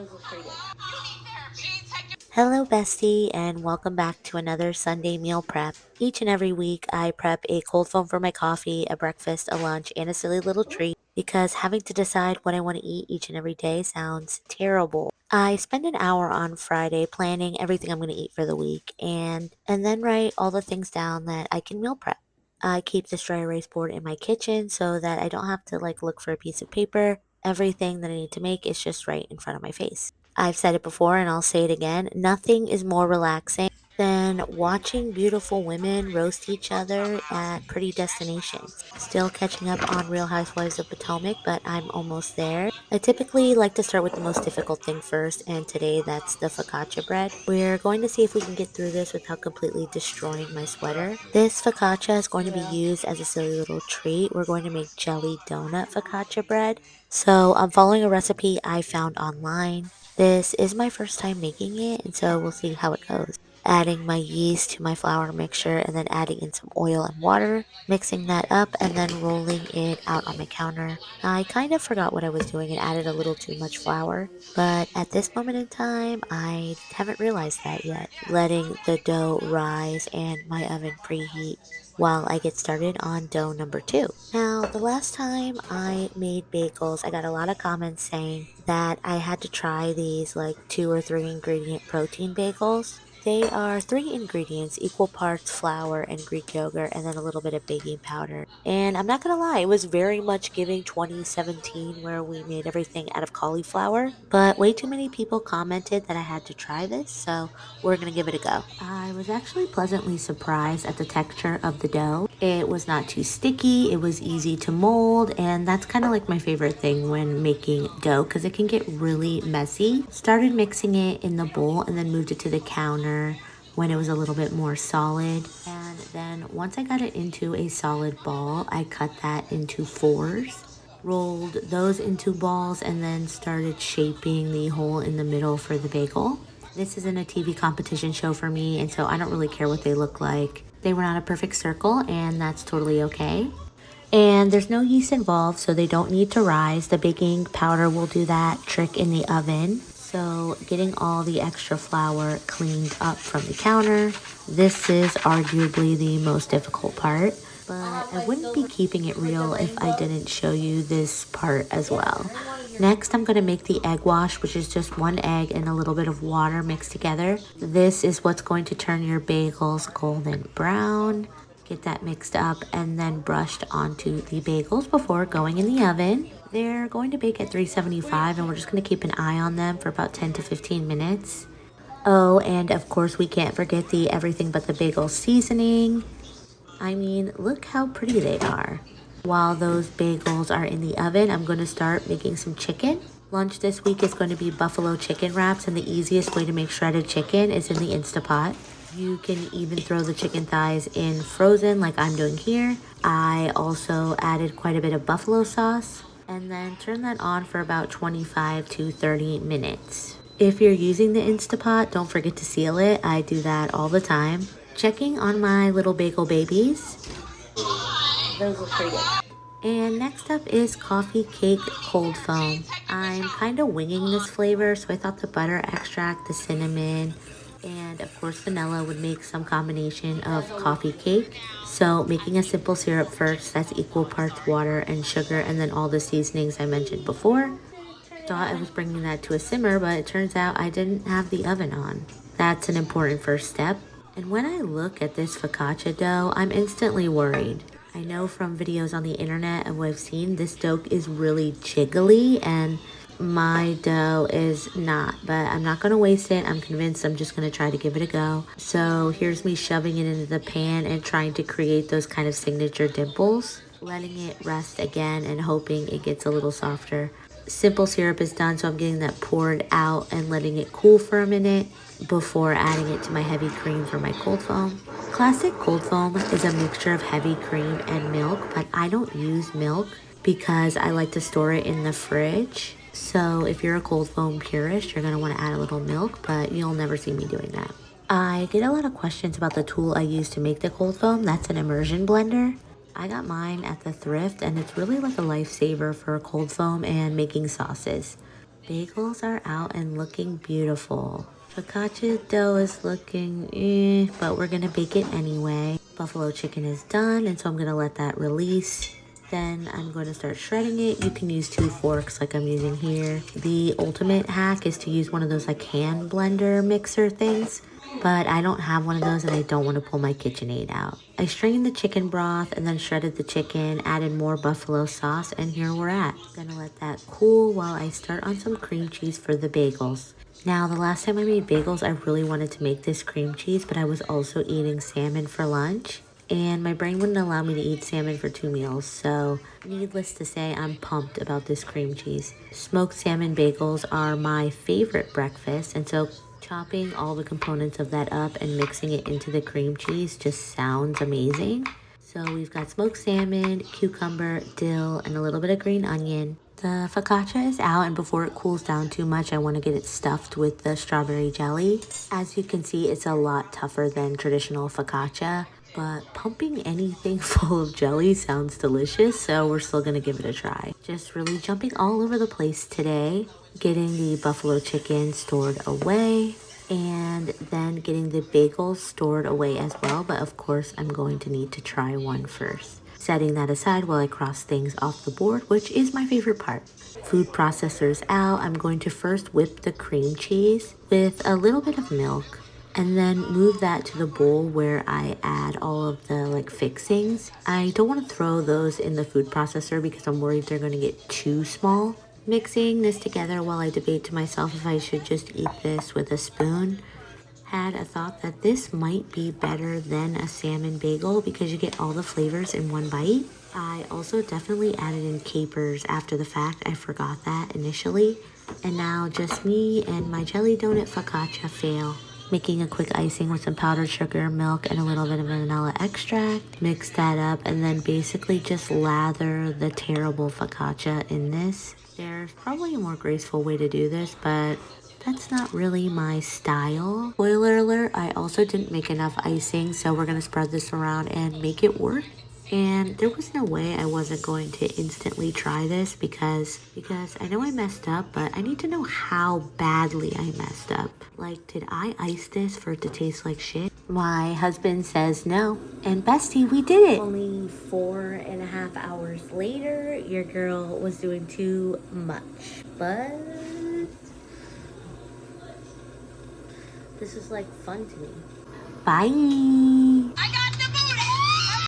Those look pretty good. Hello, bestie, and welcome back to another Sunday meal prep. Each and every week, I prep a cold foam for my coffee, a breakfast, a lunch, and a silly little treat because having to decide what I want to eat each and every day sounds terrible. I spend an hour on Friday planning everything I'm going to eat for the week and then write all the things down that I can meal prep. I keep this dry erase board in my kitchen so that I don't have to look for a piece of paper. Everything that I need to make is just right in front of my face. I've said it before and I'll say it again. Nothing is more relaxing than watching beautiful women roast each other at pretty destinations. Still catching up on Real Housewives of Potomac, but I'm almost there. I typically like to start with the most difficult thing first, and today that's the focaccia bread. We're going to see if we can get through this without completely destroying my sweater. This focaccia is going to be used as a silly little treat. We're going to make jelly donut focaccia bread. So I'm following a recipe I found online. This is my first time making it, and so we'll see how it goes. Adding my yeast to my flour mixture and then adding in some oil and water, mixing that up and then rolling it out on my counter. I kind of forgot what I was doing and added a little too much flour, but at this moment in time, I haven't realized that yet. Letting the dough rise and my oven preheat while I get started on dough number two. Now, the last time I made bagels, I got a lot of comments saying that I had to try these two or three ingredient protein bagels. They are three ingredients, equal parts flour and Greek yogurt, and then a little bit of baking powder. And I'm not gonna lie, it was very much giving 2017 where we made everything out of cauliflower. But way too many people commented that I had to try this, so we're gonna give it a go. I was actually pleasantly surprised at the texture of the dough. It was not too sticky, it was easy to mold, and that's kind of like my favorite thing when making dough because it can get really messy. Started mixing it in the bowl and then moved it to the counter when it was a little bit more solid. And then once I got it into a solid ball, I cut that into fours, rolled those into balls, and then started shaping the hole in the middle for the bagel. This isn't a TV competition show for me, and so I don't really care what they look like. They were not a perfect circle, and that's totally okay. And there's no yeast involved, so they don't need to rise. The baking powder will do that trick in the oven. So getting all the extra flour cleaned up from the counter. This is arguably the most difficult part, but I wouldn't be keeping it real if I didn't show you this part as well. Next, I'm going to make the egg wash, which is just one egg and a little bit of water mixed together. This is what's going to turn your bagels golden brown. Get that mixed up and then brushed onto the bagels before going in the oven. They're going to bake at 375 and we're just going to keep an eye on them for about 10 to 15 minutes. Oh, and of course we can't forget the everything but the bagel seasoning. I mean, look how pretty they are. While those bagels are in the oven, I'm going to start making some chicken. Lunch this week is going to be buffalo chicken wraps, and the easiest way to make shredded chicken is in the Instapot. You can even throw the chicken thighs in frozen like I'm doing here. I also added quite a bit of buffalo sauce and then turn that on for about 25 to 30 minutes. If you're using the Instapot, don't forget to seal it. I do that all the time. Checking on my little bagel babies. Those look pretty good. And next up is coffee cake cold foam. I'm kind of winging this flavor, so I thought the butter extract, the cinnamon, and of course vanilla would make some combination of coffee cake. So making a simple syrup first, that's equal parts water and sugar, and then all the seasonings I mentioned before. Thought I was bringing that to a simmer, but it turns out I didn't have the oven on. That's an important first step. And when I look at this focaccia dough, I'm instantly worried. I know from videos on the internet and what I've seen, this dough is really jiggly and my dough is not, but I'm not going to waste it. I'm convinced I'm just going to try to give it a go. So here's me shoving it into the pan and trying to create those kind of signature dimples, letting it rest again and hoping it gets a little softer. Simple syrup is done, so I'm getting that poured out and letting it cool for a minute before adding it to my heavy cream for my cold foam. Classic cold foam is a mixture of heavy cream and milk, but I don't use milk because I like to store it in the fridge. So if you're a cold foam purist, you're going to want to add a little milk, but you'll never see me doing that. I get a lot of questions about the tool I use to make the cold foam. That's an immersion blender. I got mine at the thrift and it's really like a lifesaver for cold foam and making sauces. Bagels are out and looking beautiful. Focaccia dough is looking but we're gonna bake it anyway. Buffalo chicken is done, and so I'm gonna let that release. Then I'm going to start shredding it. You can use 2 forks like I'm using here. The ultimate hack is to use one of those like hand blender mixer things, but I don't have one of those and I don't want to pull my KitchenAid out. I strained the chicken broth and then shredded the chicken, added more buffalo sauce, and here we're at. Gonna let that cool while I start on some cream cheese for the bagels. Now, the last time I made bagels, I really wanted to make this cream cheese, but I was also eating salmon for lunch, and my brain wouldn't allow me to eat salmon for 2 meals, so needless to say, I'm pumped about this cream cheese. Smoked salmon bagels are my favorite breakfast, and so chopping all the components of that up and mixing it into the cream cheese just sounds amazing. So we've got smoked salmon, cucumber, dill, and a little bit of green onion. The focaccia is out, and before it cools down too much, I want to get it stuffed with the strawberry jelly. As you can see, it's a lot tougher than traditional focaccia, but pumping anything full of jelly sounds delicious, so we're still gonna give it a try. Just really jumping all over the place today, getting the buffalo chicken stored away, and then getting the bagels stored away as well, but of course I'm going to need to try one first. Setting that aside while I cross things off the board, which is my favorite part. Food processors out, I'm going to first whip the cream cheese with a little bit of milk, and then move that to the bowl where I add all of the like fixings. I don't want to throw those in the food processor because I'm worried they're going to get too small. Mixing this together while I debate to myself if I should just eat this with a spoon. Had a thought that this might be better than a salmon bagel because you get all the flavors in one bite. I also definitely added in capers after the fact. I forgot that initially. And now just me and my jelly donut focaccia fail. Making a quick icing with some powdered sugar, milk, and a little bit of vanilla extract. Mix that up and then basically just lather the terrible focaccia in this. There's probably a more graceful way to do this, but that's not really my style. Spoiler alert, I also didn't make enough icing, so we're gonna spread this around and make it work. And there was no way I wasn't going to instantly try this because I know I messed up, but I need to know how badly I messed up. Like, did I ice this for it to taste like shit? My husband says no. And bestie, we did it. Only 4.5 hours later, your girl was doing too much. But this is like fun to me. Bye.